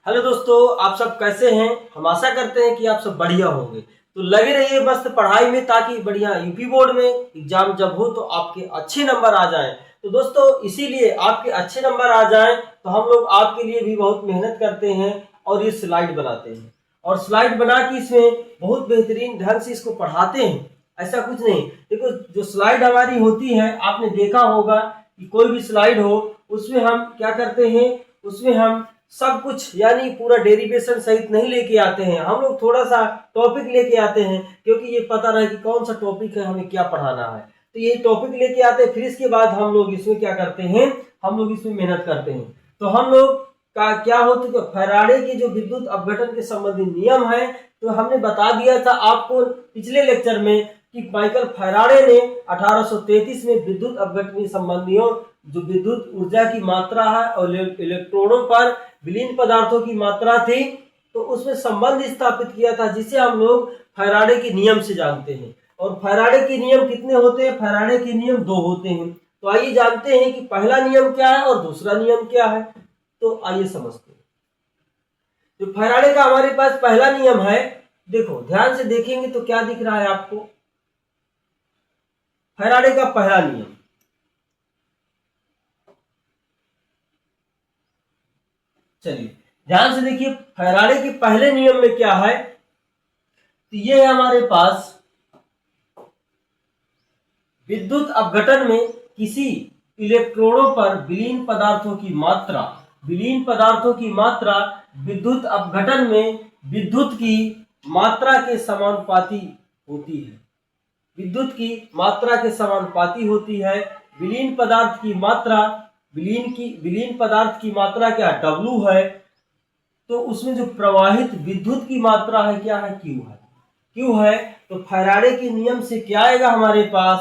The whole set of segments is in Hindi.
हेलो दोस्तों, आप सब कैसे हैं। हम आशा करते हैं कि आप सब बढ़िया होंगे। तो लगे रहिए मस्त पढ़ाई में, ताकि बढ़िया यूपी बोर्ड में एग्जाम जब हो तो आपके अच्छे नंबर आ जाएं। तो दोस्तों इसीलिए आपके अच्छे नंबर आ जाएं तो हम लोग आपके लिए भी बहुत मेहनत करते हैं और ये स्लाइड बनाते हैं और स्लाइड बना के इसमें बहुत बेहतरीन ढंग से इसको पढ़ाते हैं। ऐसा कुछ नहीं, देखो जो स्लाइड हमारी होती है आपने देखा होगा कि कोई भी स्लाइड हो उसमें हम क्या करते हैं, उसमें हम सब कुछ यानी पूरा डेरिवेशन सहित नहीं लेके आते हैं। हम लोग थोड़ा सा टॉपिक लेके आते हैं, क्योंकि ये पता रहे कि कौन सा टॉपिक है, हमें क्या पढ़ाना है। तो ये टॉपिक लेके आते हैं, फिर इसके बाद हम लोग इसमें क्या करते हैं, हम लोग इसमें मेहनत करते हैं। तो हम लोग का क्या होता है, फैराडे के जो विद्युत अपघटन के संबंधी नियम है, तो हमने बता दिया था आपको पिछले लेक्चर में कि माइकल फैराडे ने 1833 में विद्युत अपघटन संबंधियों जो विद्युत ऊर्जा की मात्रा है और इलेक्ट्रॉनों पर विलीन पदार्थों की मात्रा थी, तो उसमें संबंध स्थापित किया था, जिसे हम लोग फैराडे के नियम से जानते हैं। और फैराडे के नियम कितने होते हैं? फैराडे के नियम 2 होते हैं। तो आइए जानते हैं कि पहला नियम क्या है और दूसरा नियम क्या है। तो आइए समझते हैं। जो फैराडे का हमारे पास पहला नियम है, देखो ध्यान से देखेंगे तो क्या दिख रहा है आपको। फैराडे का पहला नियम, चलिए ध्यान से देखिए फैराडे के पहले नियम में क्या है। तो ये है हमारे पास विद्युत अपघटन में किसी इलेक्ट्रॉनों पर विलीन पदार्थों की मात्रा विद्युत अपघटन में विद्युत की मात्रा के समानुपाती होती है। विद्युत की मात्रा के समानुपाती होती है। विलीन पदार्थ की मात्रा, विलीन पदार्थ की मात्रा क्या W है, तो उसमें जो प्रवाहित विद्युत की मात्रा है क्या है, Q है। तो फैराडे के नियम से क्या आएगा हमारे पास,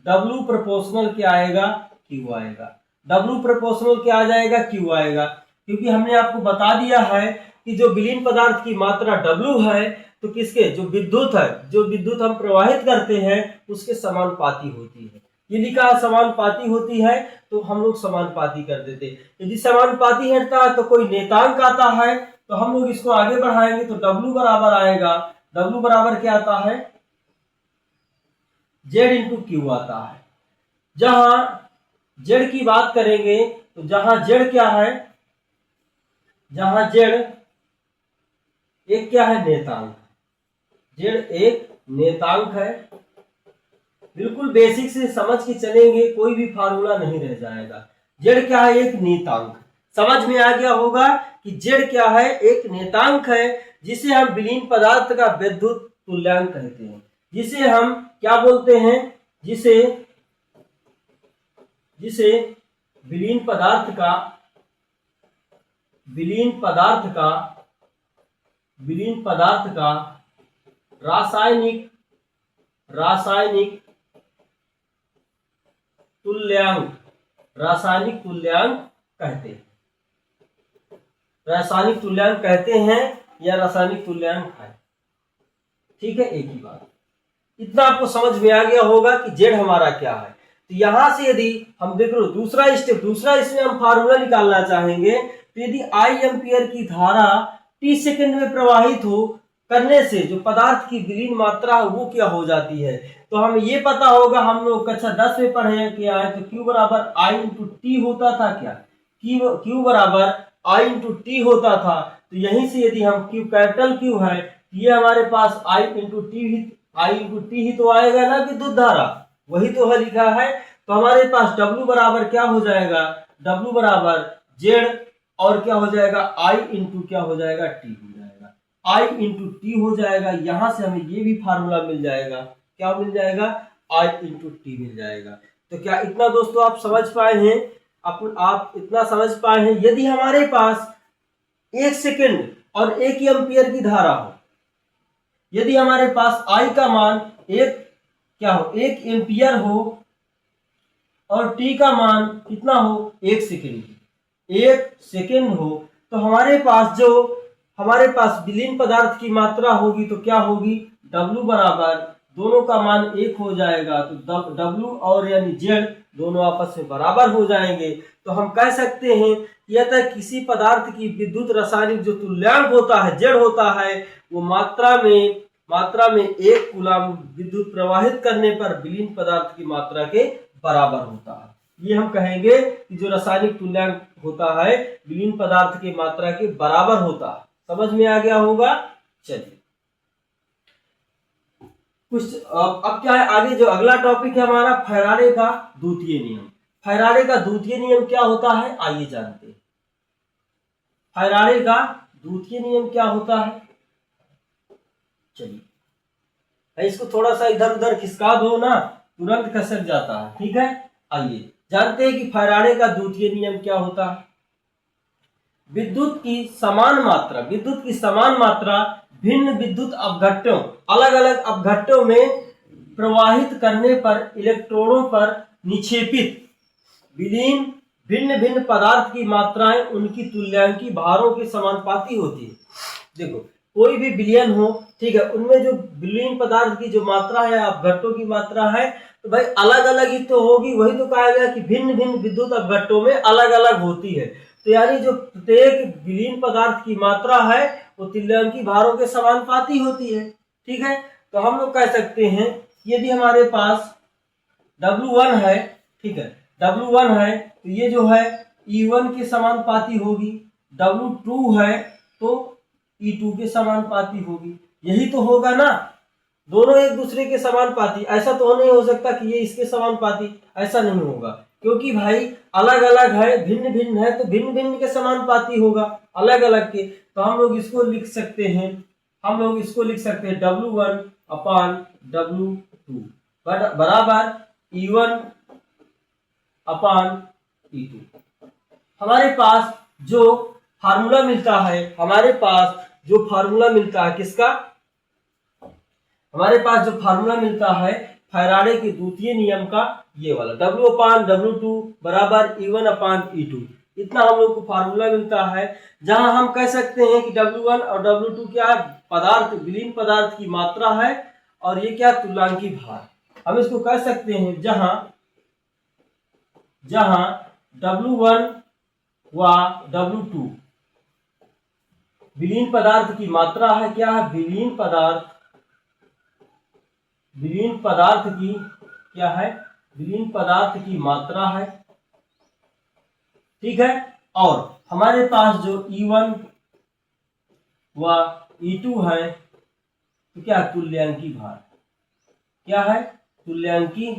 W प्रोपोर्शनल क्या आएगा, Q आएगा। W प्रोपोर्शनल क्या आ जाएगा, Q आएगा, क्योंकि हमने आपको बता दिया है कि जो विलीन पदार्थ की मात्रा W है, तो किसके, जो विद्युत हम प्रवाहित करते हैं उसके समानुपाती होती है। ये लिखा समानुपाती होती है, तो हम लोग समानुपाती कर देते। यदि समानुपाती हटता है तो कोई नेतांक आता है, तो हम लोग इसको आगे बढ़ाएंगे तो W बराबर आएगा। W बराबर क्या आता है, Z इंटू Q आता है। जहां Z की बात करेंगे तो जहां Z क्या है, जहां Z एक क्या है, नेतांक। Z एक नेतांक है। बिल्कुल बेसिक से समझ के चलेंगे, कोई भी फार्मूला नहीं रह जाएगा। Z क्या है, एक नेतांक। समझ में आ गया होगा कि Z क्या है, एक नेतांक है, जिसे हम विलीन पदार्थ का विद्युत तुल्यांक कहते हैं। जिसे हम क्या बोलते हैं, जिसे विलीन पदार्थ का रासायनिक तुल्यांक कहते हैं। रासायनिक तुल्यांक कहते हैं या रासायनिक तुल्यांक है, ठीक है, एक ही बात। इतना आपको समझ में आ गया होगा कि Z हमारा क्या है। तो यहां से यदि हम देख लो दूसरा इसमें हम फार्मूला निकालना चाहेंगे, तो यदि I एम्पियर की धारा t सेकंड में प्रवाहित हो करने से जो पदार्थ की विलीन मात्रा है वो क्या हो जाती है, तो हमें ये पता होगा, हम लोग कक्षा 10 में पढ़े किया है। तो Q बराबर I इंटू टी होता था, क्या Q बराबर I इंटू टी होता था। तो यहीं से यदि हम कैपिटल Q है, ये हमारे पास I इंटू टी ही तो आएगा ना, विद्युत धारा वही तो है लिखा है। तो हमारे पास W बराबर क्या हो जाएगा, W बराबर Z और क्या हो जाएगा, I इंटू क्या हो जाएगा, T हो जाएगा। I इंटू टी हो जाएगा। यहां से हमें ये भी फार्मूला मिल जाएगा, क्या मिल जाएगा, I इंटू टी मिल जाएगा। तो क्या इतना दोस्तों आप समझ पाए हैं, आप इतना समझ पाए हैं। यदि हमारे पास 1 सेकंड और 1 एम्पियर की धारा हो, यदि हमारे पास I का मान 1 एम्पियर हो और T का मान कितना हो, 1 सेकंड हो, तो हमारे पास विलीन पदार्थ की मात्रा होगी तो क्या होगी, W बराबर दोनों का मान 1 हो जाएगा। तो W और यानी Z दोनों आपस में बराबर हो जाएंगे। तो हम कह सकते हैं किया था किसी पदार्थ की विद्युत रासायनिक जो तुल्यांक होता है जेड होता है वो मात्रा में 1 कूलम विद्युत प्रवाहित करने पर विलीन पदार्थ की मात्रा के बराबर होता है। ये हम कहेंगे कि जो रासायनिक तुल्यांक होता है विलीन पदार्थ की मात्रा के बराबर होता है। समझ में आ गया होगा। चलिए कुछ अब क्या है, आगे जो अगला टॉपिक है हमारा फैराडे का द्वितीय नियम। फैराडे का द्वितीय नियम क्या होता है आइए जानते हैं। फैराडे का द्वितीय नियम क्या होता है, चलिए इसको थोड़ा सा इधर उधर खिसका दो ना, तुरंत खसक जाता है। ठीक है, आइए जानते हैं कि फैराडे का द्वितीय नियम क्या होता है। विद्युत की समान मात्रा भिन्न विद्युत अपघट्टों अलग अलग अपघट्टों में प्रवाहित करने पर इलेक्ट्रॉनों पर निक्षेपित विलीन भिन्न भिन्न पदार्थ की मात्राएं उनकी तुल्यांकी भारों के समानुपाती होती है। देखो कोई भी विलयन हो, ठीक है, उनमें जो विलीन पदार्थ की जो मात्रा है अपघट्टों की मात्रा है तो भाई अलग अलग ही तो होगी। वही तो कहा गया कि भिन्न भिन्न विद्युत अपघट्टों में अलग अलग होती है। तो यानी जो प्रत्येक विलीन पदार्थ की मात्रा है वो तुल्यांकी भारों के समानुपाती होती है। ठीक है, तो हम लोग कह सकते हैं यदि हमारे पास W1 है, ठीक है, W1 है तो ये जो है E1 के समानुपाती होगी, W2 है तो E2 के समानुपाती होगी। यही तो होगा ना, दोनों एक दूसरे के समानुपाती। ऐसा तो नहीं हो सकता कि ये इसके समानुपाती, ऐसा नहीं होगा क्योंकि भाई अलग अलग है, भिन्न भिन्न है तो भिन्न भिन्न के समानुपाती होगा अलग अलग के। तो हम लोग इसको लिख सकते हैं W1 अपान W2 बराबर E1 अपान E2। हमारे पास जो फार्मूला मिलता है किसका, हमारे पास जो फार्मूला मिलता है फैराडे के द्वितीय नियम का, ये वाला W अपान W2 बराबर E1 अपान E2। इतना हम लोग को फार्मूला मिलता है, जहां हम कह सकते हैं कि W1 और W2 क्या है, विलीन पदार्थ की मात्रा है और ये क्या तुल्यांकी भार। हम इसको कह सकते हैं जहां W1 व W2 विलीन पदार्थ की मात्रा है, क्या है, विलीन पदार्थ की मात्रा है। ठीक है, और हमारे पास जो E1 व E2 है तो क्या है, तुल्यांकी भार। क्या है, तुल्यांकी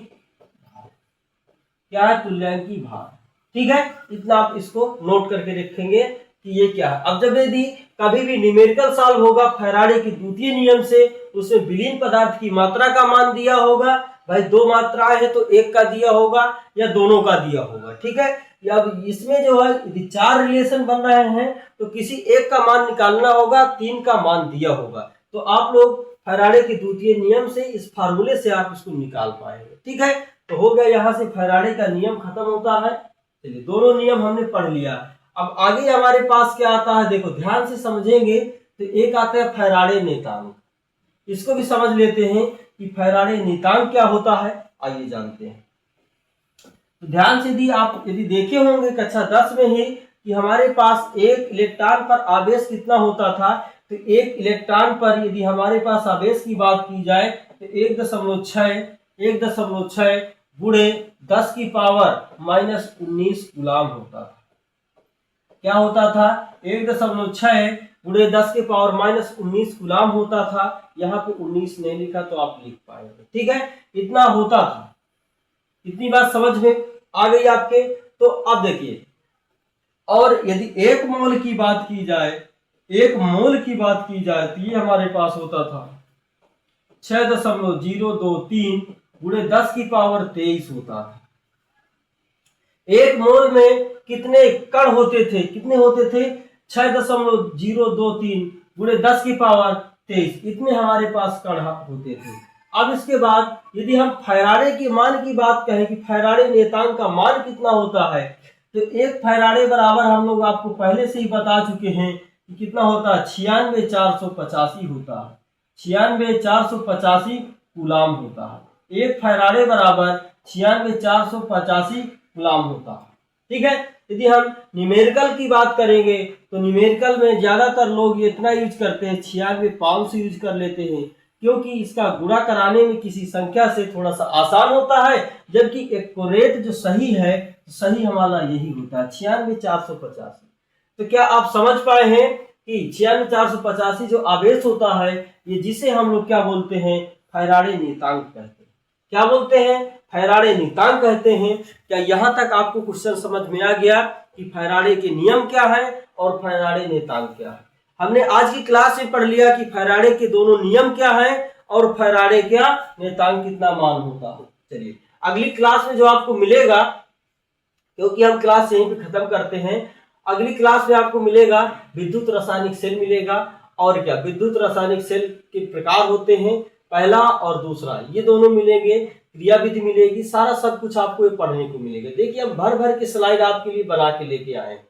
भार। ठीक है, इतना आप इसको नोट करके रखेंगे कि ये क्या है। अब जब यदि कभी भी न्यूमेरिकल सॉल्व होगा फैराडे के द्वितीय नियम से, उसमें विलीन पदार्थ की मात्रा का मान दिया होगा। भाई दो मात्राएं है तो एक का दिया होगा या दोनों का दिया होगा। ठीक है, अब इसमें जो है यदि 4 रिलेशन बन रहे हैं तो किसी एक का मान निकालना होगा, 3 का मान दिया होगा। तो आप लोग फैराडे के द्वितीय नियम से इस फार्मूले से आप इसको निकाल पाएंगे। ठीक है, तो हो गया, यहाँ से फैराडे का नियम खत्म होता है। चलिए दोनों नियम हमने पढ़ लिया। अब आगे हमारे पास क्या आता है, देखो ध्यान से समझेंगे तो एक आता है फैराडे नियतांक। इसको भी समझ लेते हैं कि फैराडे नियतांक क्या होता है, आइए जानते हैं। तो ध्यान से यदि देखे होंगे कक्षा 10 में ही कि हमारे पास एक इलेक्ट्रॉन पर आवेश कितना होता था, तो एक इलेक्ट्रॉन पर यदि हमारे पास आवेश की बात की जाए तो 1.6 गुणे 10 की पावर -19 कूलम होता था। क्या होता था, 1.6 गुणे 10 के पावर -19 कूलम होता था। यहाँ पे 19 नहीं लिखा तो आप लिख पाएंगे। ठीक है, इतना होता था। इतनी बात समझ में आ गई आपके। तो अब देखिए, और यदि एक मोल की बात की जाए तो ये हमारे पास होता था 6.023 गुणे 10 की पावर 23 होता था। एक मोल में कितने कण होते थे, 6.023 गुणे 10 की पावर 23, इतने हमारे पास कण होते थे। अब इसके बाद यदि हम फैराडे के मान की बात कहें कि फैराडे नियतांक का मान कितना होता है, तो एक फैराडे बराबर हम लोग आपको पहले से ही बता चुके हैं कि कितना होता है, 96,485 होता है। 96,485 कूलम होता है। एक फैराडे बराबर 96,485 कूलम होता है। ठीक है, यदि हम न्यूमेरिकल की बात करेंगे तो न्यूमेरिकल में ज्यादातर लोग ये इतना यूज करते हैं 96,500 यूज कर लेते हैं, क्योंकि इसका गुणा कराने में किसी संख्या से थोड़ा सा आसान होता है, जबकि एक्यूरेट जो सही है सही हमारा यही होता है 96,485। तो क्या आप समझ पाए हैं कि 96,485 जो आवेश होता है ये जिसे हम लोग क्या बोलते हैं, फैराडे नियतांक कहते हैं। क्या बोलते हैं, फैराडे नियतांक कहते हैं। क्या यहाँ तक आपको क्वेश्चन समझ में आ गया कि फैराडे के नियम क्या है और फैराडे नियतांक क्या है? हमने आज की क्लास में पढ़ लिया कि फैराडे के दोनों नियम क्या है और फैराडे क्या नियतांक कितना मान होता है। चलिए अगली क्लास में जो आपको मिलेगा, क्योंकि हम क्लास यहीं पे खत्म करते हैं, अगली क्लास में आपको मिलेगा विद्युत रासायनिक सेल मिलेगा। और क्या विद्युत रासायनिक सेल के प्रकार होते हैं, पहला और दूसरा, ये दोनों मिलेंगे, क्रिया विधि मिलेगी, सारा सब कुछ आपको ये पढ़ने को मिलेगा। देखिए हम भर भर के स्लाइड आपके लिए बना के लेके आए हैं।